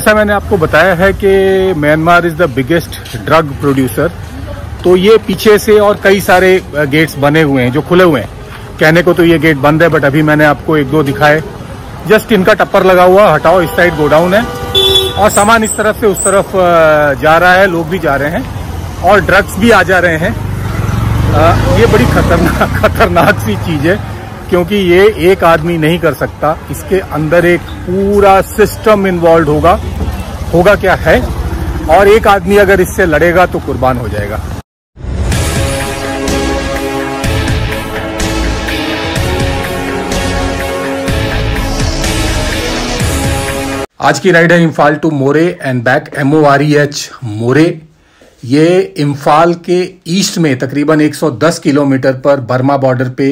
जैसा मैंने आपको बताया है कि Myanmar is the biggest drug producer, तो ये पीछे से और कई सारे गेट्स बने हुए हैं जो खुले हुए हैं। कहने को तो ये गेट बंद है, बट अभी मैंने आपको एक दो दिखाए। जस्ट इनका टप्पर लगा हुआ, हटाओ, इस साइड गोडाउन है और सामान इस तरफ से उस तरफ जा रहा है, लोग भी जा रहे हैं और ड्रग्स भी आ जा रहे हैं। ये बड़ी खतरनाक सी चीज है, क्योंकि ये एक आदमी नहीं कर सकता, इसके अंदर एक पूरा सिस्टम इन्वॉल्व होगा क्या है, और एक आदमी अगर इससे लड़ेगा तो कुर्बान हो जाएगा। आज की राइड है Imphal to Moreh and back, MOREH Moreh. ये इम्फाल के ईस्ट में तकरीबन 110 किलोमीटर पर बर्मा बॉर्डर पे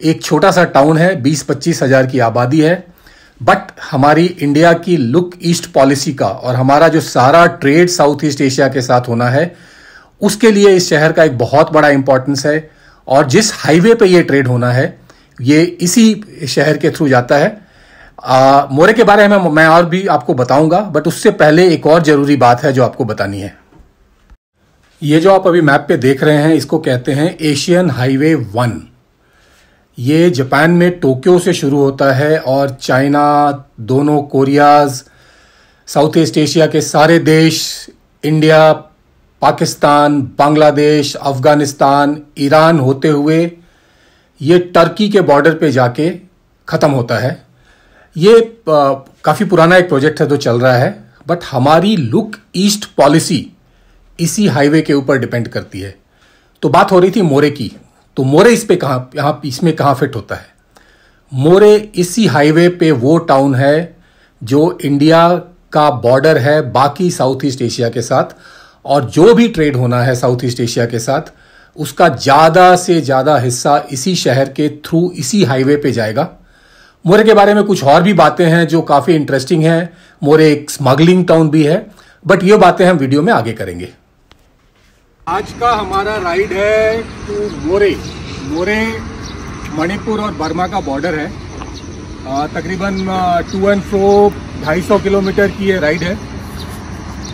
एक छोटा सा टाउन है, 20-25 हजार की आबादी है। बट हमारी इंडिया की लुक ईस्ट पॉलिसी का और हमारा जो सारा ट्रेड साउथ ईस्ट एशिया के साथ होना है, उसके लिए इस शहर का एक बहुत बड़ा इंपॉर्टेंस है। और जिस हाईवे पे ये ट्रेड होना है, ये इसी शहर के थ्रू जाता है। मोरे के बारे में मैं और भी आपको बताऊंगा, बट उससे पहले एक और जरूरी बात है जो आपको बतानी है। ये जो आप अभी मैप पे देख रहे हैं, इसको कहते हैं एशियन हाईवे 1। ये जापान में टोक्यो से शुरू होता है और चाइना, दोनों कोरियाज, साउथ ईस्ट एशिया के सारे देश, इंडिया, पाकिस्तान, बांग्लादेश, अफगानिस्तान, ईरान होते हुए ये टर्की के बॉर्डर पे जाके खत्म होता है। ये काफी पुराना एक प्रोजेक्ट है जो चल रहा है, बट हमारी लुक ईस्ट पॉलिसी इसी हाईवे के ऊपर डिपेंड करती है। तो बात हो रही थी मोरे की, तो मोरे इसमें कहां फिट होता है? मोरे इसी हाईवे पे वो टाउन है जो इंडिया का बॉर्डर है बाकी साउथ ईस्ट एशिया के साथ, और जो भी ट्रेड होना है साउथ ईस्ट एशिया के साथ, उसका ज्यादा से ज्यादा हिस्सा इसी शहर के थ्रू इसी हाईवे पे जाएगा। मोरे के बारे में कुछ और भी बातें हैं जो काफी इंटरेस्टिंग हैं। मोरे एक स्मगलिंग टाउन भी है, बट ये बातें हम वीडियो में आगे करेंगे। आज का हमारा राइड है टू मोरे। मोरे मणिपुर और बर्मा का बॉर्डर है। तकरीबन टू एंड फ्रो 250 किलोमीटर की ये राइड है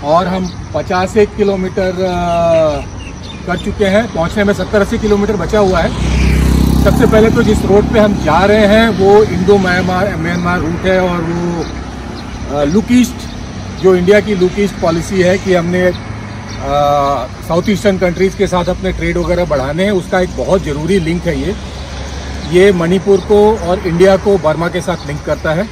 और हम 51 किलोमीटर कर चुके हैं। पहुंचने में 70-80 किलोमीटर बचा हुआ है। सबसे पहले तो जिस रोड पे हम जा रहे हैं वो इंडो म्यांमार रूट है, और वो लुक ईस्ट, जो इंडिया की लुक ईस्ट पॉलिसी है कि हमने साउथ ईस्टर्न कंट्रीज़ के साथ अपने ट्रेड वगैरह बढ़ाने हैं, उसका एक बहुत ज़रूरी लिंक है। ये मणिपुर को और इंडिया को बर्मा के साथ लिंक करता है।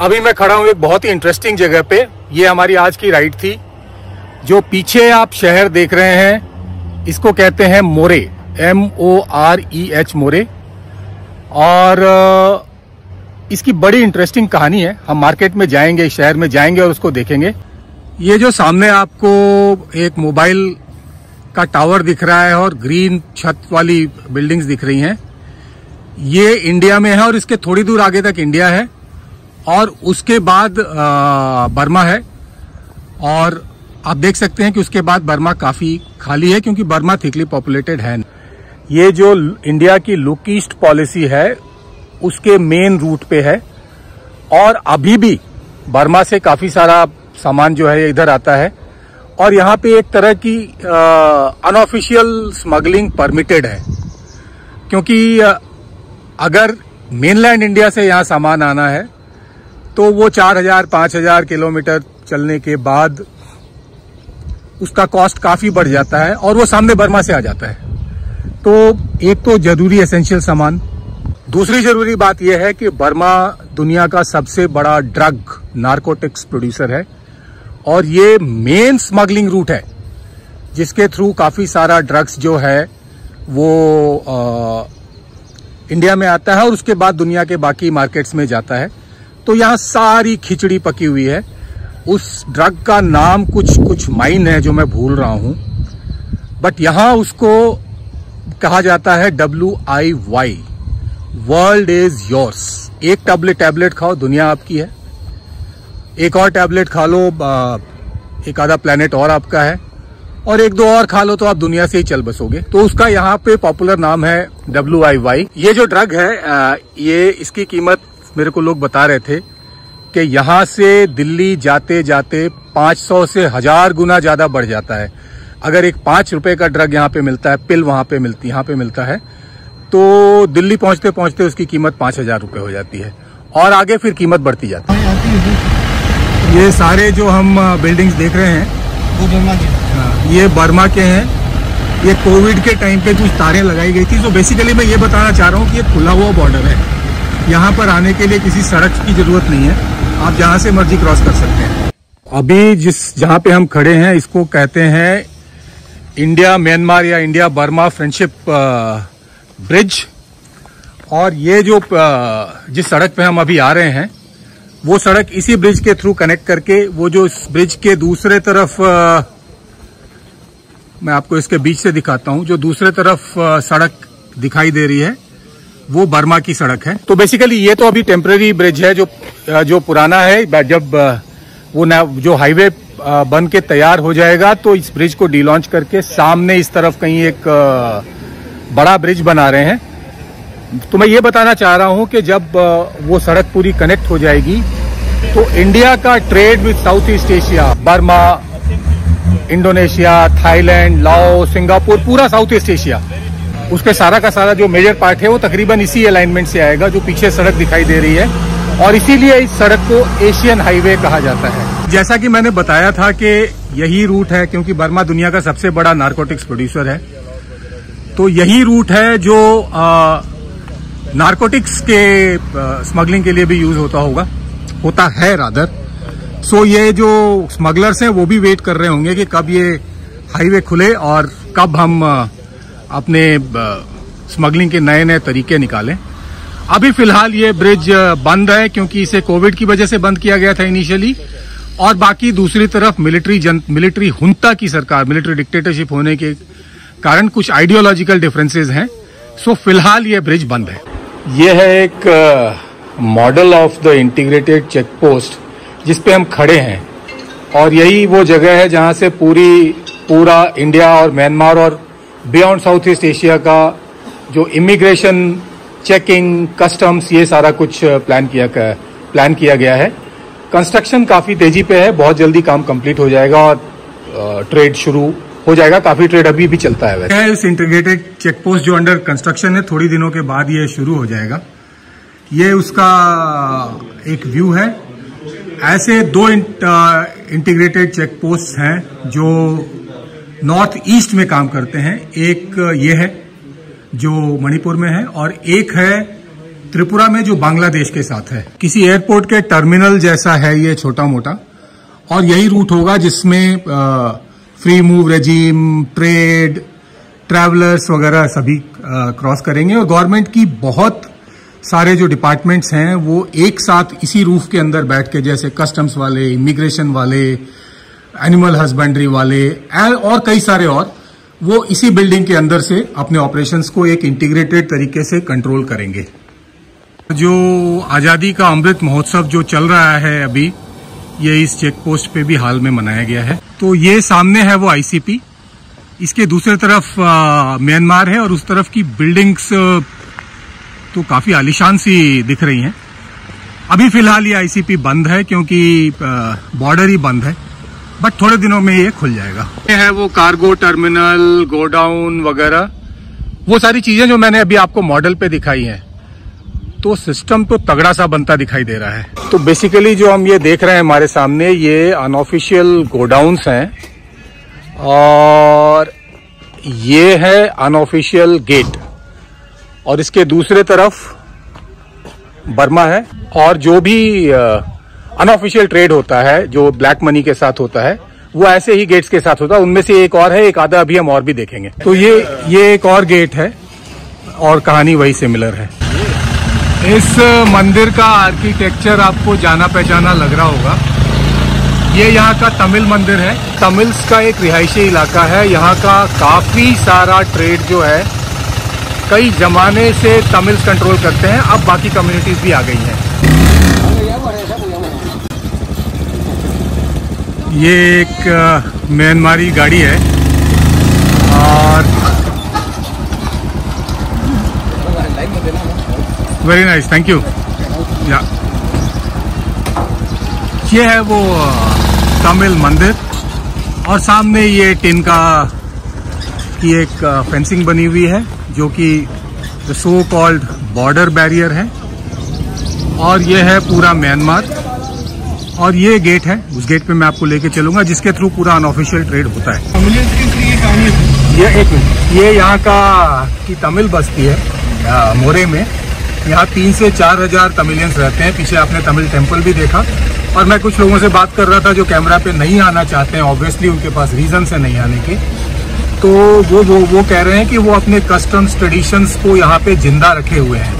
अभी मैं खड़ा हूँ एक बहुत ही इंटरेस्टिंग जगह पे। ये हमारी आज की राइड थी। जो पीछे आप शहर देख रहे हैं, इसको कहते हैं मोरे, MOREH मोरे। और इसकी बड़ी इंटरेस्टिंग कहानी है। हम मार्केट में जाएंगे, शहर में जाएंगे और उसको देखेंगे। ये जो सामने आपको एक मोबाइल का टावर दिख रहा है और ग्रीन छत वाली बिल्डिंग्स दिख रही हैं, ये इंडिया में है और इसके थोड़ी दूर आगे तक इंडिया है और उसके बाद बर्मा है। और आप देख सकते हैं कि उसके बाद बर्मा काफी खाली है, क्योंकि बर्मा थिकली पॉपुलेटेड है। ये जो इंडिया की लुक ईस्ट पॉलिसी है उसके मेन रूट पे है, और अभी भी बर्मा से काफी सारा सामान जो है इधर आता है। और यहाँ पे एक तरह की अनऑफिशियल स्मगलिंग परमिटेड है, क्योंकि अगर मेनलैंड इंडिया से यहाँ सामान आना है तो वो 4000-5000 किलोमीटर चलने के बाद उसका कॉस्ट काफी बढ़ जाता है और वो सामने बर्मा से आ जाता है। तो एक तो जरूरी एसेंशियल सामान। दूसरी जरूरी बात यह है कि बर्मा दुनिया का सबसे बड़ा ड्रग नारकोटिक्स प्रोड्यूसर है, और ये मेन स्मगलिंग रूट है जिसके थ्रू काफी सारा ड्रग्स जो है वो इंडिया में आता है और उसके बाद दुनिया के बाकी मार्केट्स में जाता है। तो यहाँ सारी खिचड़ी पकी हुई है। उस ड्रग का नाम कुछ माइन है जो मैं भूल रहा हूँ, बट यहाँ उसको कहा जाता है WIY, वर्ल्ड इज योर्स। एक टैबलेट खाओ, दुनिया आपकी है। एक और टैबलेट खा लो, एक आधा प्लेनेट और आपका है, और एक दो और खा लो तो आप दुनिया से ही चल बसोगे। तो उसका यहाँ पे पॉपुलर नाम है WIY। ये जो ड्रग है, ये इसकी कीमत मेरे को लोग बता रहे थे कि यहाँ से दिल्ली जाते जाते 500 से 1000 गुना ज्यादा बढ़ जाता है। अगर एक 5 रुपए का ड्रग यहाँ पे मिलता है, पिल यहाँ पे मिलता है, तो दिल्ली पहुंचते पहुंचते उसकी कीमत 5000 रुपए हो जाती है, और आगे फिर कीमत बढ़ती जाती है। ये सारे जो हम बिल्डिंग्स देख रहे हैं वो बर्मा के, ये बर्मा के हैं। ये कोविड के टाइम पे कुछ तारें लगाई गई थी। तो बेसिकली मैं ये बताना चाह रहा हूँ कि ये खुला हुआ बॉर्डर है, यहाँ पर आने के लिए किसी सड़क की जरूरत नहीं है, आप जहाँ से मर्जी क्रॉस कर सकते हैं। अभी जहाँ पे हम खड़े हैं इसको कहते हैं इंडिया म्यांमार या इंडिया बर्मा फ्रेंडशिप ब्रिज। और ये जो जिस सड़क पे हम अभी आ रहे हैं वो सड़क इसी ब्रिज के थ्रू कनेक्ट करके, वो जो इस ब्रिज के दूसरे तरफ, मैं आपको इसके बीच से दिखाता हूं, जो दूसरे तरफ सड़क दिखाई दे रही है वो बर्मा की सड़क है। तो बेसिकली ये तो अभी टेम्पररी ब्रिज है, जो पुराना है। जब वो जो हाईवे बन के तैयार हो जाएगा तो इस ब्रिज को डीलॉन्च करके सामने इस तरफ कहीं एक बड़ा ब्रिज बना रहे हैं। तो मैं ये बताना चाह रहा हूं कि जब वो सड़क पूरी कनेक्ट हो जाएगी तो इंडिया का trade with south east Asia, Burma, Indonesia, Thailand, लाओ, सिंगापुर, पूरा साउथ ईस्ट एशिया, उसके सारा का सारा जो मेजर पार्ट है वो तकरीबन इसी अलाइनमेंट से आएगा जो पीछे सड़क दिखाई दे रही है। और इसीलिए इस सड़क को एशियन हाईवे कहा जाता है। जैसा कि मैंने बताया था कि यही रूट है, क्योंकि बर्मा दुनिया का सबसे बड़ा नारकोटिक्स प्रोड्यूसर है, तो यही रूट है जो नारकोटिक्स के स्मगलिंग के लिए भी यूज होता है रादर। सो ये जो स्मगलर्स हैं वो भी वेट कर रहे होंगे कि कब ये हाईवे खुले और कब हम अपने स्मगलिंग के नए नए तरीके निकालें। अभी फिलहाल ये ब्रिज बंद है क्योंकि इसे कोविड की वजह से बंद किया गया था इनिशियली, और बाकी दूसरी तरफ मिलिट्री हुंता की सरकार, मिलिट्री डिक्टेटरशिप होने के कारण कुछ आइडियोलॉजिकल डिफरेंसेस हैं। सो फिलहाल ये ब्रिज बंद है। ये है एक model of the integrated check post जिस पे हम खड़े हैं, और यही वो जगह है जहां से पूरा इंडिया और म्यांमार और बियॉन्ड साउथ ईस्ट एशिया का जो इमिग्रेशन, चेकिंग, कस्टम्स, ये सारा कुछ प्लान किया गया है। कंस्ट्रक्शन काफी तेजी पे है, बहुत जल्दी काम कंप्लीट हो जाएगा और ट्रेड शुरू हो जाएगा। काफी ट्रेड अभी भी चलता है। वैसे इस इंटीग्रेटेड चेक पोस्ट जो अंडर कंस्ट्रक्शन है, थोड़ी दिनों के बाद ये शुरू हो जाएगा। ये उसका एक व्यू है। ऐसे 2 इंटीग्रेटेड चेक पोस्ट हैं जो नॉर्थ ईस्ट में काम करते हैं। एक ये है जो मणिपुर में है, और एक है त्रिपुरा में जो बांग्लादेश के साथ है। किसी एयरपोर्ट के टर्मिनल जैसा है ये, छोटा मोटा, और यही रूट होगा जिसमें free move regime, trade, travellers वगैरह सभी क्रॉस करेंगे। और गवर्नमेंट की बहुत सारे जो डिपार्टमेंट्स हैं वो एक साथ इसी रूफ के अंदर बैठ के, जैसे कस्टम्स वाले, इमिग्रेशन वाले, एनिमल हस्बेंड्री वाले और कई सारे और, वो इसी बिल्डिंग के अंदर से अपने ऑपरेशंस को एक इंटीग्रेटेड तरीके से कंट्रोल करेंगे। जो आजादी का अमृत महोत्सव जो चल रहा है अभी, ये इस चेक पोस्ट पे भी हाल में मनाया गया है। तो ये सामने है वो आईसीपी, इसके दूसरी तरफ म्यांमार है, और उस तरफ की बिल्डिंग्स तो काफी आलीशान सी दिख रही हैं। अभी फिलहाल ये आईसीपी बंद है क्योंकि बॉर्डर ही बंद है, बट थोड़े दिनों में ये खुल जाएगा। ये है वो कार्गो टर्मिनल, गोडाउन वगैरह, वो सारी चीजें जो मैंने अभी आपको मॉडल पे दिखाई हैं। तो सिस्टम तो तगड़ा सा बनता दिखाई दे रहा है। तो बेसिकली जो हम ये देख रहे हैं हमारे सामने, ये अनऑफिशियल गोडाउन्स हैं, और ये है अनऑफिशियल गेट, और इसके दूसरे तरफ बर्मा है। और जो भी अनऑफिशियल ट्रेड होता है, जो ब्लैक मनी के साथ होता है, वो ऐसे ही गेट्स के साथ होता है। उनमें से एक और है, एक आधा अभी हम और भी देखेंगे। तो ये एक और गेट है, और कहानी वही सिमिलर है। इस मंदिर का आर्किटेक्चर आपको जाना पहचाना लग रहा होगा। ये यहाँ का तमिल मंदिर है। तमिल्स का एक रिहायशी इलाका है। यहाँ का काफी सारा ट्रेड जो है कई जमाने से तमिल्स कंट्रोल करते हैं, अब बाकी कम्युनिटीज भी आ गई हैं। ये एक म्यांमारी गाड़ी है और वेरी नाइस, थैंक यू। या ये है वो तमिल मंदिर और सामने ये टिन का की एक फेंसिंग बनी हुई है जो कि सो कॉल्ड बॉर्डर बैरियर है। और ये है पूरा म्यांमार और ये गेट है, उस गेट पे मैं आपको लेके चलूंगा जिसके थ्रू पूरा अनऑफिशियल ट्रेड होता है। ये यहाँ का की तमिल बस्ती है मोरे में। यहाँ 3 से 4 हजार तमिलियंस रहते हैं। पीछे आपने तमिल टेम्पल भी देखा। और मैं कुछ लोगों से बात कर रहा था जो कैमरा पे नहीं आना चाहते हैं, ऑब्वियसली उनके पास रीजन है नहीं आने के, तो वो कह रहे हैं कि वो अपने कस्टम्स ट्रेडिशंस को यहाँ पे जिंदा रखे हुए हैं।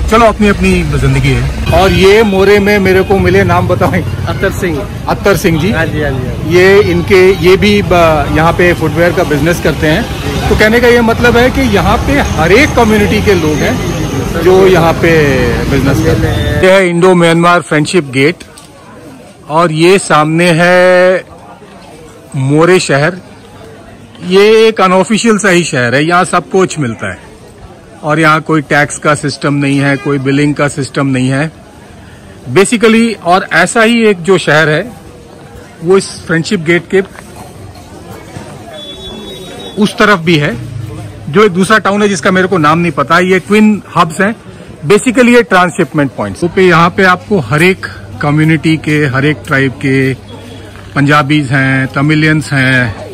चलो, अपनी अपनी जिंदगी है। और ये मोरे में मेरे को मिले, नाम बताएं। अत्तर सिंह। अत्तर सिंह जी। हाँ जी, हाँ जी। ये भी यहाँ पे फुटवेयर का बिजनेस करते हैं। तो कहने का ये मतलब है कि यहाँ पे हर एक कम्युनिटी के लोग हैं जो यहाँ पे बिजनेस करते हैं। ये है इंडो म्यांमार फ्रेंडशिप गेट और ये सामने है मोरे शहर। ये एक अनऑफिशियल सा ही शहर है, यहाँ सब कुछ मिलता है और यहाँ कोई टैक्स का सिस्टम नहीं है, कोई बिलिंग का सिस्टम नहीं है बेसिकली। और ऐसा ही एक जो शहर है वो इस फ्रेंडशिप गेट के उस तरफ भी है, जो एक दूसरा टाउन है जिसका मेरे को नाम नहीं पता। ये ट्विन हब्स हैं बेसिकली, ये ट्रांसशिपमेंट पॉइंट्स। तो यहाँ पे आपको हर एक कम्युनिटी के, हर एक ट्राइब के, पंजाबीज हैं, तमिलियंस हैं,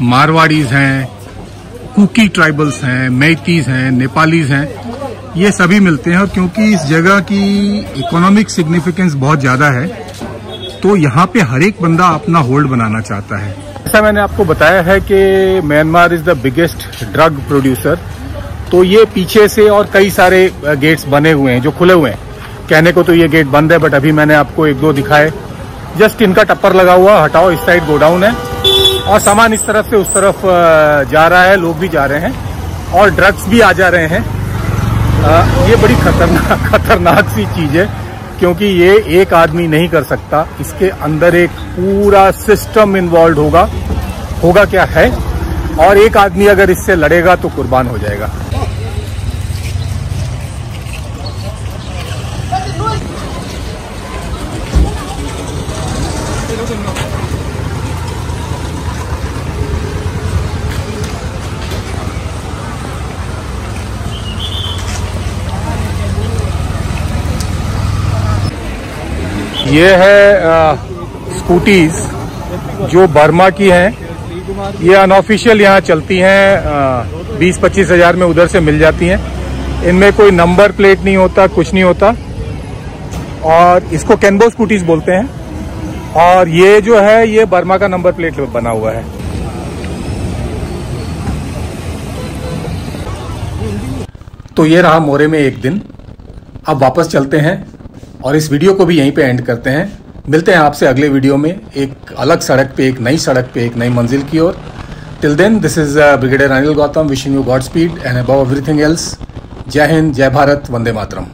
मारवाड़ीज हैं, कुकी ट्राइबल्स हैं, मैतीज हैं, नेपालीज हैं, ये सभी मिलते हैं। और क्योंकि इस जगह की इकोनॉमिक सिग्निफिकेंस बहुत ज्यादा है तो यहाँ पे हर एक बंदा अपना होल्ड बनाना चाहता है। ऐसा मैंने आपको बताया है कि Myanmar is the biggest drug producer. तो ये पीछे से और कई सारे गेट्स बने हुए हैं जो खुले हुए हैं। कहने को तो ये गेट बंद है, बट अभी मैंने आपको 1-2 दिखाए। जस्ट इनका टप्पर लगा हुआ, हटाओ, इस साइड गोडाउन है और सामान इस तरफ से उस तरफ जा रहा है, लोग भी जा रहे हैं और ड्रग्स भी आ जा रहे हैं। ये बड़ी खतरनाक सी चीज है क्योंकि ये एक आदमी नहीं कर सकता, इसके अंदर एक पूरा सिस्टम इन्वॉल्व होगा क्या है, और एक आदमी अगर इससे लड़ेगा तो कुर्बान हो जाएगा। ये है स्कूटीज जो बर्मा की हैं। ये अनऑफिशियल यहाँ चलती हैं, 20-25 हजार में उधर से मिल जाती हैं। इनमें कोई नंबर प्लेट नहीं होता, कुछ नहीं होता और इसको कैनबो स्कूटीज बोलते हैं। और ये जो है ये बर्मा का नंबर प्लेट बना हुआ है। तो ये रहा मोरे में एक दिन। अब वापस चलते हैं और इस वीडियो को भी यहीं पे एंड करते हैं। मिलते हैं आपसे अगले वीडियो में एक अलग सड़क पे, एक नई सड़क पे, एक नई मंजिल की ओर। Till then, this is brigadier Anil Gautam wishing you godspeed and above everything else. जय हिंद, जय भारत, वंदे मातरम।